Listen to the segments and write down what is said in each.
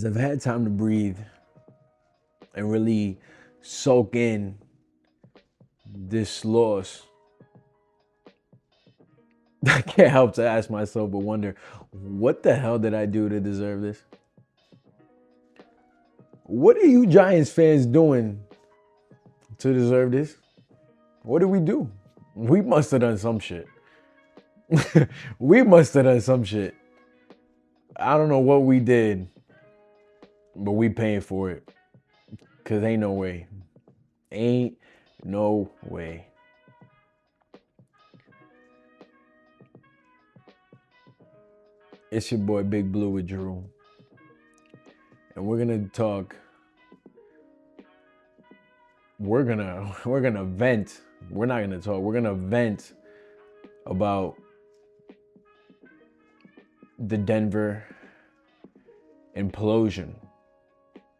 I've had time to breathe and really soak in this loss, I can't help to ask myself but wonder, what the hell did I do to deserve this? What are you Giants fans doing to deserve this? What did we do? We must have done some shit. We must have done some shit. I don't know what we did, but we paying for it. Cause ain't no way. Ain't no way. It's your boy Big Blue with Drew. And we're gonna talk. We're gonna vent. We're not gonna talk. We're gonna vent about the Denver implosion.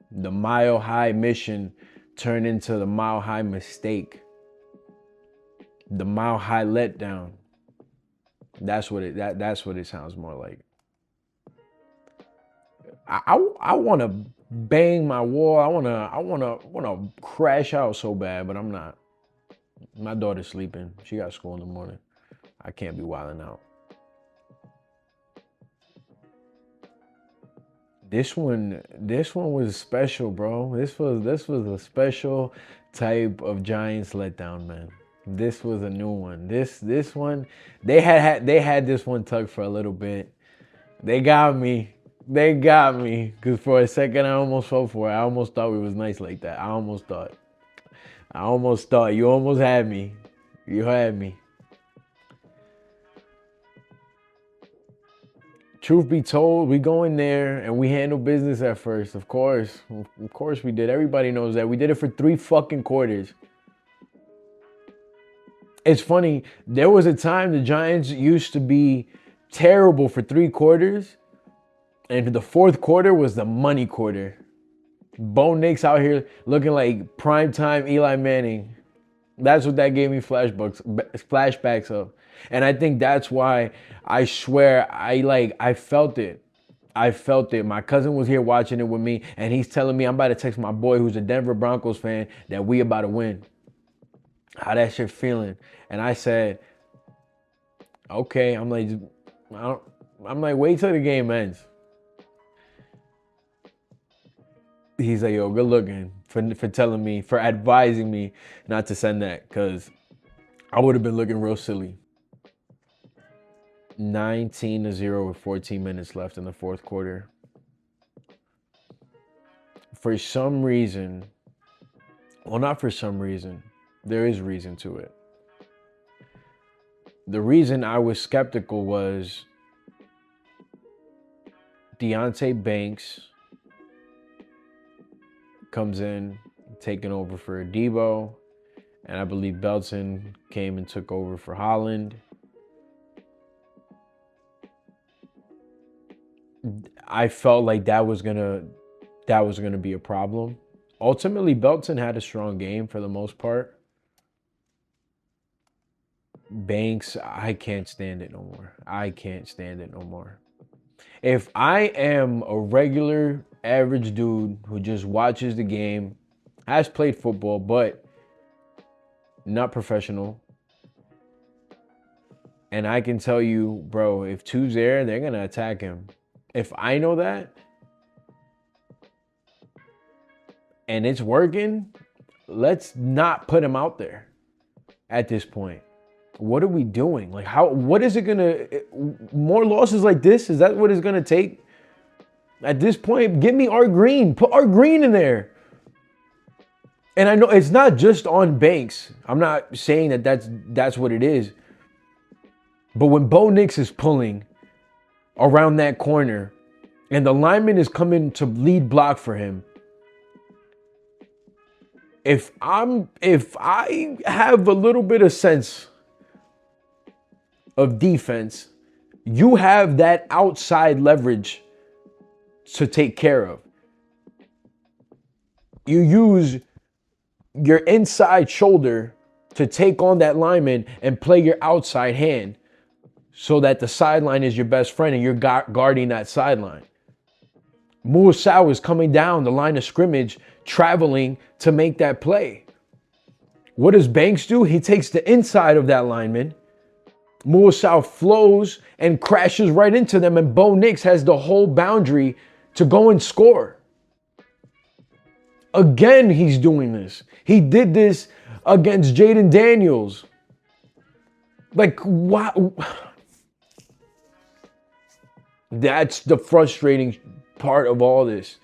The mile high mission turned into the mile high mistake. The mile high letdown. That's what it sounds more like. I want to bang my wall. I want to crash out so bad, but I'm not. My daughter's sleeping. She got school in the morning. I can't be wilding out. This one was special, bro. This was a special type of Giants letdown, man. This was a new one. This one, they had this one tucked for a little bit. They got me. Because for a second, I almost fell for it. I almost thought we was nice like that. I almost thought. You almost had me. You had me. Truth be told, we go in there and we handle business at first. Of course we did. Everybody knows that. We did it for 3 fucking quarters. It's funny. There was a time the Giants used to be terrible for 3 quarters. And the 4th quarter was the money quarter. Bo Nix out here looking like primetime Eli Manning. That's what that gave me flashbacks of. And I think that's why I swear I felt it. I felt it. My cousin was here watching it with me, and he's telling me I'm about to text my boy who's a Denver Broncos fan that we about to win. How that shit feeling? And I said, okay. I'm like, wait till the game ends. He's like, yo, good looking for telling me, for advising me not to send that, because I would have been looking real silly. 19-0 with 14 minutes left in the 4th quarter. For some reason, well, not for some reason, there is reason to it. The reason I was skeptical was Deonte Banks comes in, taking over for Debo, and I believe Belton came and took over for Holland. I felt like that was gonna be a problem. Ultimately, Belton had a strong game for the most part. Banks, I can't stand it no more. If I am a regular average dude who just watches the game, has played football, but not professional, and I can tell you, bro, if 2's there, they're going to attack him. If I know that, and it's working, let's not put him out there at this point. What are we doing? Like, what is it gonna, more losses like this? Is that what it's gonna take? At this point, give me Art Green. Put Art Green in there. And I know it's not just on Banks. I'm not saying that that's what it is. But when Bo Nix is pulling around that corner and the lineman is coming to lead block for him, if I have a little bit of sense of defense, you have that outside leverage to take care of. You use your inside shoulder to take on that lineman and play your outside hand so that the sideline is your best friend and you're guarding that sideline. Muasau is coming down the line of scrimmage, traveling to make that play. What does Banks do? He takes the inside of that lineman. Muasau flows and crashes right into them, and Bo Nix has the whole boundary to go and score. Again, he's doing this. He did this against Jaden Daniels. Like, wow. That's the frustrating part of all this,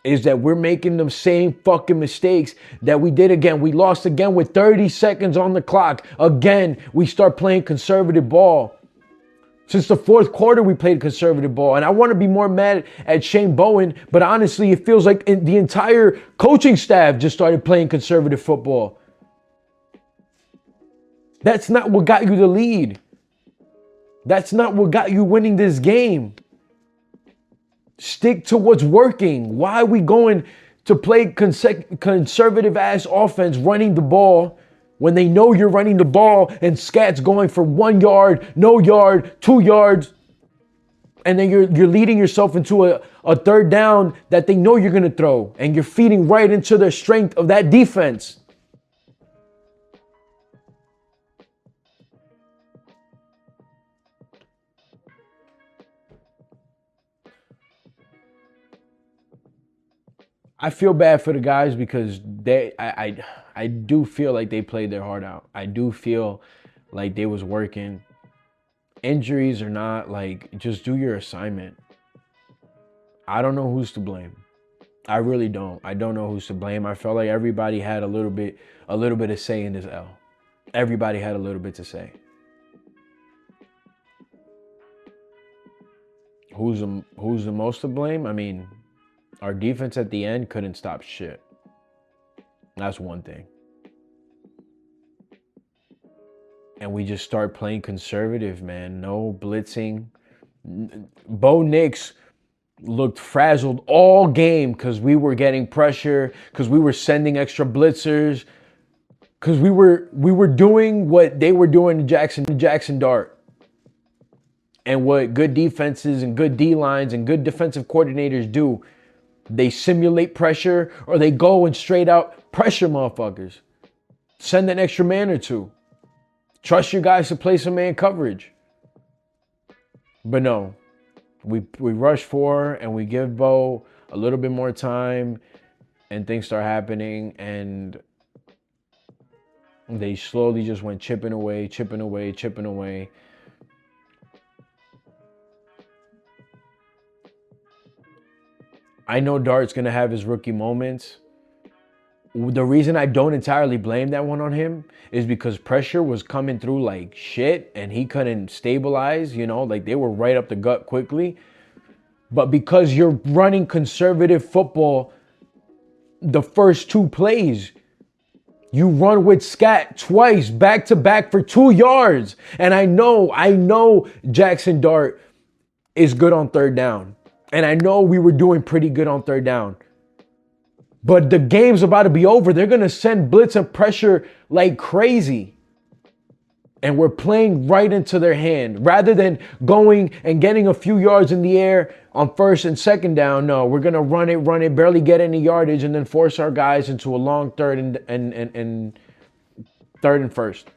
is that we're making the same fucking mistakes that we did again. We lost again with 30 seconds on the clock. Again, we start playing conservative ball. Since the fourth quarter, we played conservative ball. And I want to be more mad at Shane Bowen, but honestly, it feels like the entire coaching staff just started playing conservative football. That's not what got you the lead. That's not what got you winning this game. Stick to what's working. Why are we going to play conservative ass offense running the ball when they know you're running the ball and Scat's going for 1 yard, no yard, 2 yards, and then you're leading yourself into a third down that they know you're going to throw, and you're feeding right into the strength of that defense. I feel bad for the guys because I do feel like they played their heart out. I do feel like they was working. Injuries or not, like, just do your assignment. I don't know who's to blame. I really don't. I don't know who's to blame. I felt like everybody had a little bit of say in this L. Everybody had a little bit to say. Who's the most to blame? I mean, our defense at the end couldn't stop shit. That's one thing. And we just start playing conservative, man. No blitzing. Bo Nix looked frazzled all game because we were getting pressure, because we were sending extra blitzers, because we were doing what they were doing to Jackson Dart. And what good defenses and good D-lines and good defensive coordinators do. They simulate pressure, or they go and straight out pressure motherfuckers. Send an extra man or two. Trust your guys to play some man coverage. But no, we rush for and we give Bo a little bit more time, and things start happening, and they slowly just went chipping away. I know Dart's going to have his rookie moments. The reason I don't entirely blame that one on him is because pressure was coming through like shit and he couldn't stabilize, like they were right up the gut quickly. But because you're running conservative football, the first 2 plays, you run with Scat twice, back to back for 2 yards. And I know Jackson Dart is good on third down. And I know we were doing pretty good on third down. But the game's about to be over. They're going to send blitz and pressure like crazy. And we're playing right into their hand. Rather than going and getting a few yards in the air on first and second down, no, we're going to run it, barely get any yardage, and then force our guys into a long third and third and first.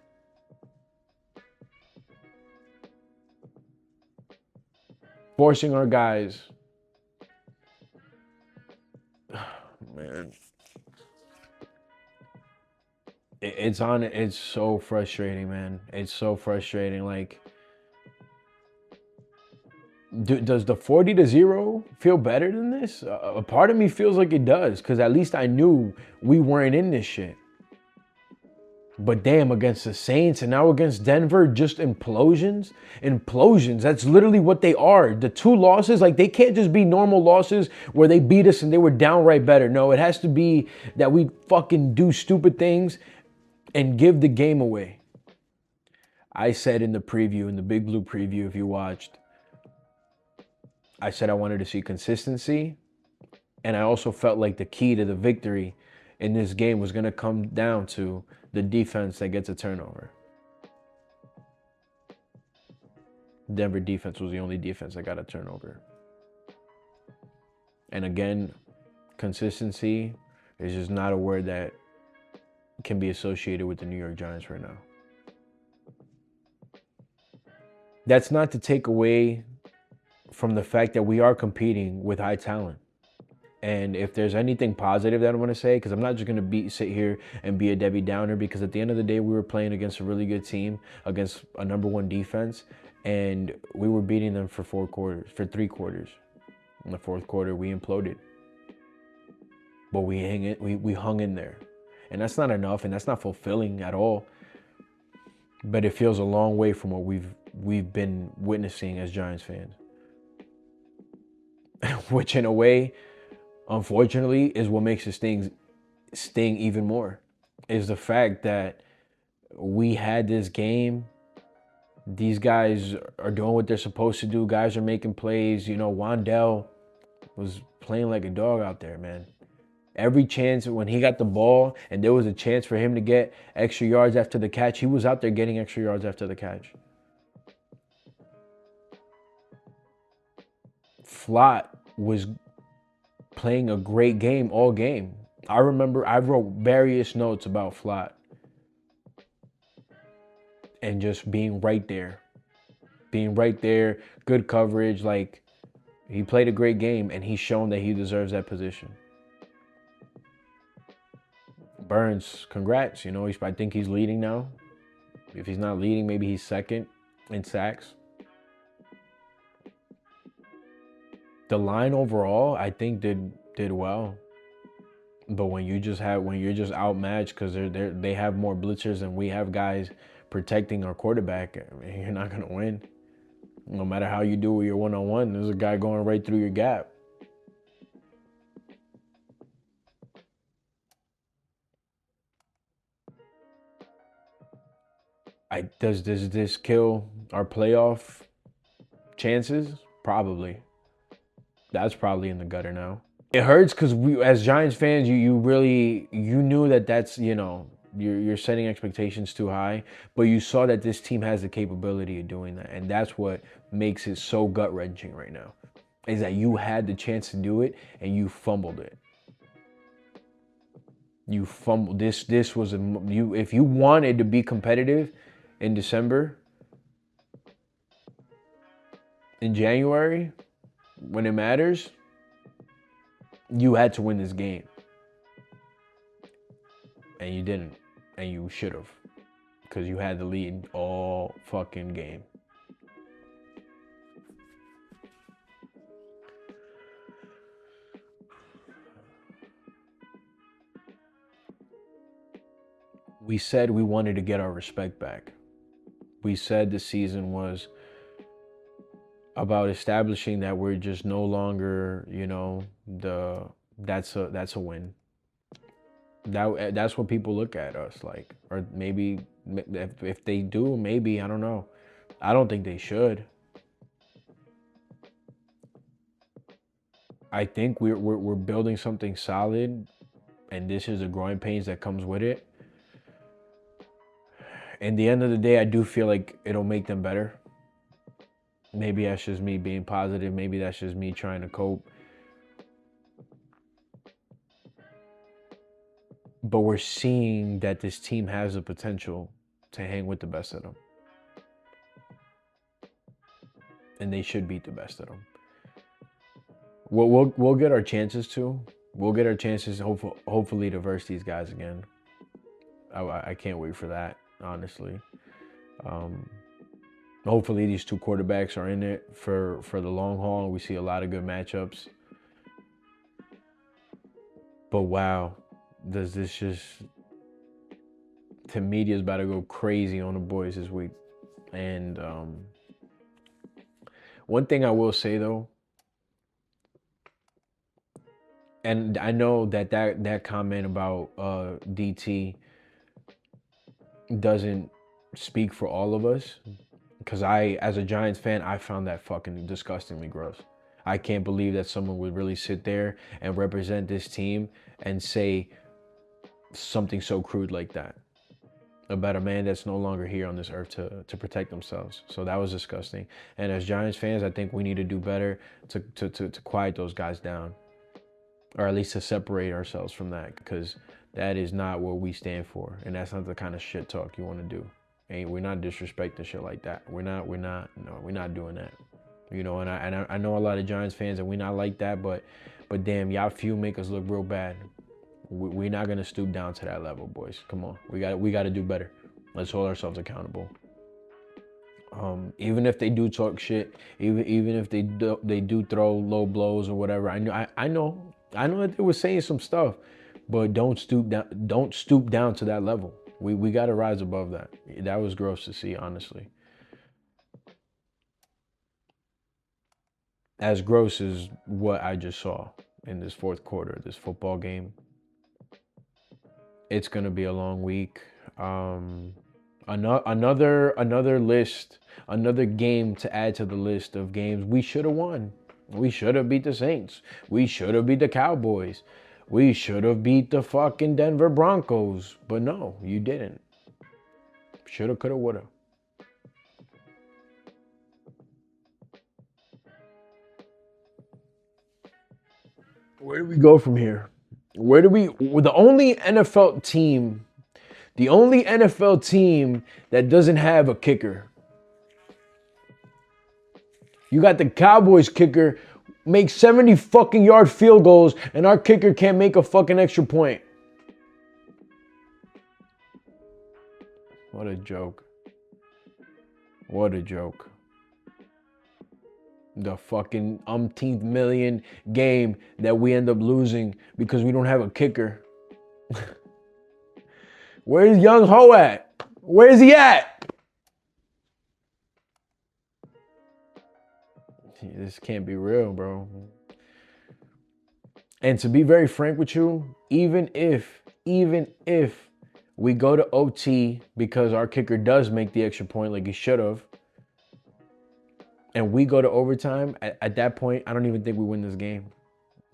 Forcing our guys. Man, it's so frustrating, man. It's so frustrating. Like, does the 40-0 feel better than this? A part of me feels like it does, because at least I knew we weren't in this shit. But damn, against the Saints and now against Denver, just implosions. Implosions. That's literally what they are. The 2 losses, like, they can't just be normal losses where they beat us and they were downright better. No, it has to be that we fucking do stupid things and give the game away. I said in the preview, in the Big Blue preview, if you watched, I said I wanted to see consistency. And I also felt like the key to the victory in this game was going to come down to the defense that gets a turnover. Denver defense was the only defense that got a turnover. And again, consistency is just not a word that can be associated with the New York Giants right now. That's not to take away from the fact that we are competing with high talent. And if there's anything positive that I want to say, because I'm not just going to sit here and be a Debbie Downer, because at the end of the day, we were playing against a really good team, against a #1 defense, and we were beating them for 3 quarters. In the fourth quarter, we imploded. But we hung in there. And that's not enough, and that's not fulfilling at all. But it feels a long way from what we've been witnessing as Giants fans. Which in a way, unfortunately, is what makes this thing sting even more. Is the fact that we had this game. These guys are doing what they're supposed to do. Guys are making plays. You know, Wandell was playing like a dog out there, man. Every chance when he got the ball and there was a chance for him to get extra yards after the catch, he was out there getting extra yards after the catch. Flott was playing a great game all game. I remember I wrote various notes about Flott and just being right there. Being right there, good coverage. Like, he played a great game and he's shown that he deserves that position. Burns, congrats. You know, I think he's leading now. If he's not leading, maybe he's second in sacks. The line overall, I think did well. But when you're just outmatched because they have more blitzers and we have guys protecting our quarterback, I mean, you're not gonna win. No matter how you do with your one-on-one, there's a guy going right through your gap. Does this kill our playoff chances? Probably. That's probably in the gutter now. It hurts because we, as Giants fans, you knew that's, you know, you're setting expectations too high, but you saw that this team has the capability of doing that, and that's what makes it so gut-wrenching right now, is that you had the chance to do it and you fumbled it. You fumbled this. This was if you wanted to be competitive in December, in January, when it matters, you had to win this game. And you didn't. And you should have. Because you had the lead all fucking game. We said we wanted to get our respect back. We said the season was about establishing that we're just no longer, you know, that's a win. That's what people look at us like. Or maybe if they do, maybe, I don't know. I don't think they should. I think we're building something solid, and this is the growing pains that comes with it. In the end of the day, I do feel like it'll make them better. Maybe that's just me being positive. Maybe that's just me trying to cope. But we're seeing that this team has the potential to hang with the best of them. And they should beat the best of them. We'll get our chances to. We'll get our chances, hopefully, to verse these guys again. I can't wait for that, honestly. Hopefully these two quarterbacks are in it for the long haul. We see a lot of good matchups. But wow, does this just... The media's about to go crazy on the boys this week. And one thing I will say, though, and I know that comment about DT doesn't speak for all of us, because as a Giants fan, I found that fucking disgustingly gross. I can't believe that someone would really sit there and represent this team and say something so crude like that about a man that's no longer here on this earth to protect themselves. So that was disgusting. And as Giants fans, I think we need to do better to quiet those guys down. or at least to separate ourselves from that, because that is not what we stand for, and that's not the kind of shit talk you want to do. And we're not disrespecting shit like that. We're not doing that. You know, and I know a lot of Giants fans, and we're not like that, but damn, y'all few make us look real bad. We're not gonna stoop down to that level, boys. Come on, we got to do better. Let's hold ourselves accountable. Even if they do talk shit, even if they do throw low blows or whatever, I know that they were saying some stuff, but don't stoop down to that level. We got to rise above that. That was gross to see, honestly. As gross as what I just saw in this fourth quarter, this football game. It's gonna be a long week. Another list, another game to add to the list of games we should have won. We should have beat the Saints. We should have beat the Cowboys. We should have beat the fucking Denver Broncos. But no, you didn't. Shoulda, coulda, woulda. Where do we go from here? The only NFL team that doesn't have a kicker. You got the Cowboys kicker make 70 fucking yard field goals, and our kicker can't make a fucking extra point. What a joke. What a joke. The fucking umpteenth million game that we end up losing because we don't have a kicker. Where's Young Ho at? Where's he at? This can't be real, bro. And to be very frank with you, even if we go to OT because our kicker does make the extra point like he should have, and we go to overtime, at that point, I don't even think we win this game.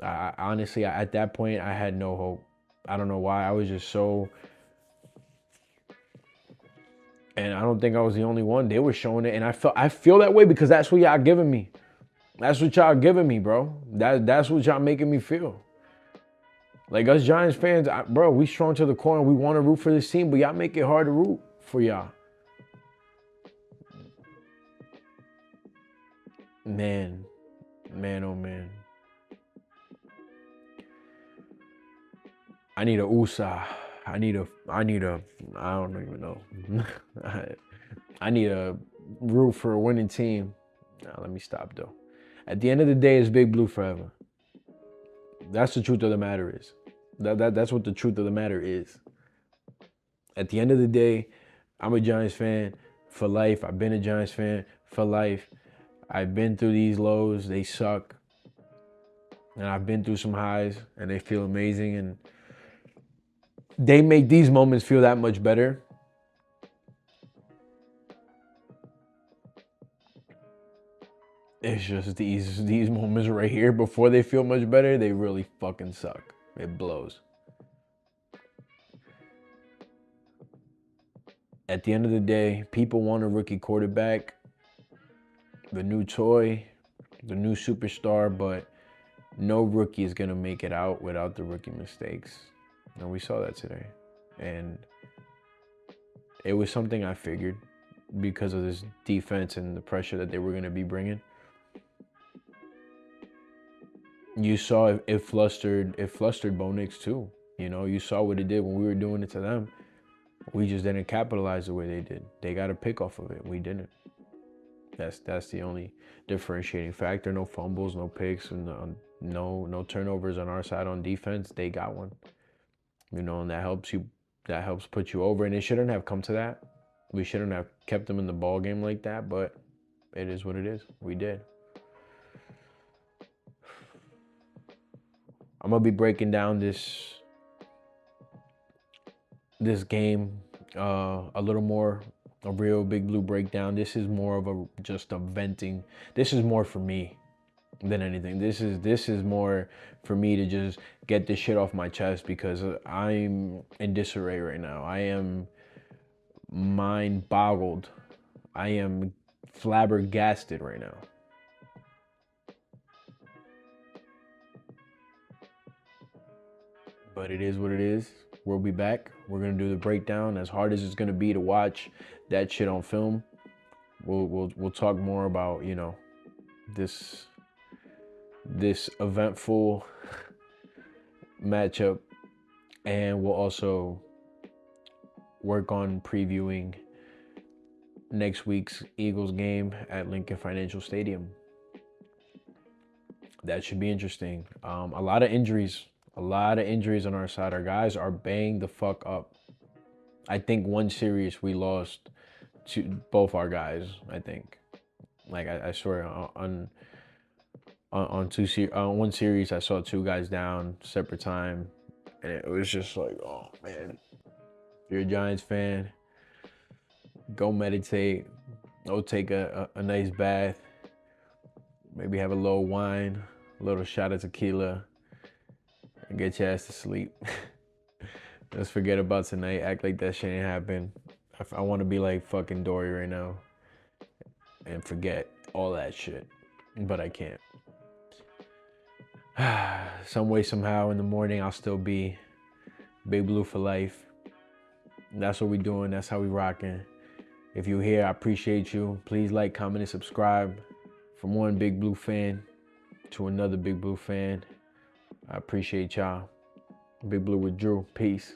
Honestly, at that point, I had no hope. I don't know why. I was just so... And I don't think I was the only one. They were showing it, and I feel that way because that's what y'all giving me. That's what y'all giving me, bro. That's what y'all making me feel. Like, us Giants fans, bro, we strong to the core, and we want to root for this team, but y'all make it hard to root for y'all. Man, oh man. I need a USA. I don't even know. I need a root for a winning team. Nah, let me stop though. At the end of the day, it's Big Blue forever. That's the truth of the matter is. That's what the truth of the matter is. At the end of the day, I'm a Giants fan for life. I've been a Giants fan for life. I've been through these lows. They suck. And I've been through some highs, and they feel amazing. And they make these moments feel that much better. It's just these moments right here, before they feel much better, they really fucking suck. It blows. At the end of the day, people want a rookie quarterback, the new toy, the new superstar, but no rookie is going to make it out without the rookie mistakes. And we saw that today. And it was something I figured because of this defense and the pressure that they were going to be bringing. You saw it flustered Bo Nix too. You know, you saw what it did when we were doing it to them. We just didn't capitalize the way they did. They got a pick off of it. We didn't. That's the only differentiating factor. No fumbles, no picks, and no turnovers on our side on defense. They got one. You know, and that helps put you over. And it shouldn't have come to that. We shouldn't have kept them in the ball game like that, but it is what it is. We did. I'm gonna be breaking down this game a little more, a real Big Blue breakdown. This is more of just a venting. This is more for me than anything. This is more for me to just get this shit off my chest because I'm in disarray right now. I am mind boggled. I am flabbergasted right now. But it is what it is. We'll be back. We're gonna do the breakdown. As hard as it's gonna be to watch that shit on film, we'll talk more about, you know, this eventful matchup, and we'll also work on previewing next week's Eagles game at Lincoln Financial Stadium. That should be interesting. A lot of injuries on our side. Our guys are banged the fuck up. I think one series we lost to both our guys. I think, like I swear on one series I saw two guys down separate time, and it was just like, oh man. If you're a Giants fan, go meditate. Go take a nice bath. Maybe have a little wine, a little shot of tequila, and get your ass to sleep. Let's forget about tonight. Act like that shit ain't happened. I want to be like fucking Dory right now and forget all that shit, but I can't. Some way, somehow, in the morning, I'll still be Big Blue for life. That's what we doing. That's how we rocking. If you're here, I appreciate you. Please like, comment, and subscribe. From one Big Blue fan to another Big Blue fan, I appreciate y'all. Big Blue with Drew. Peace.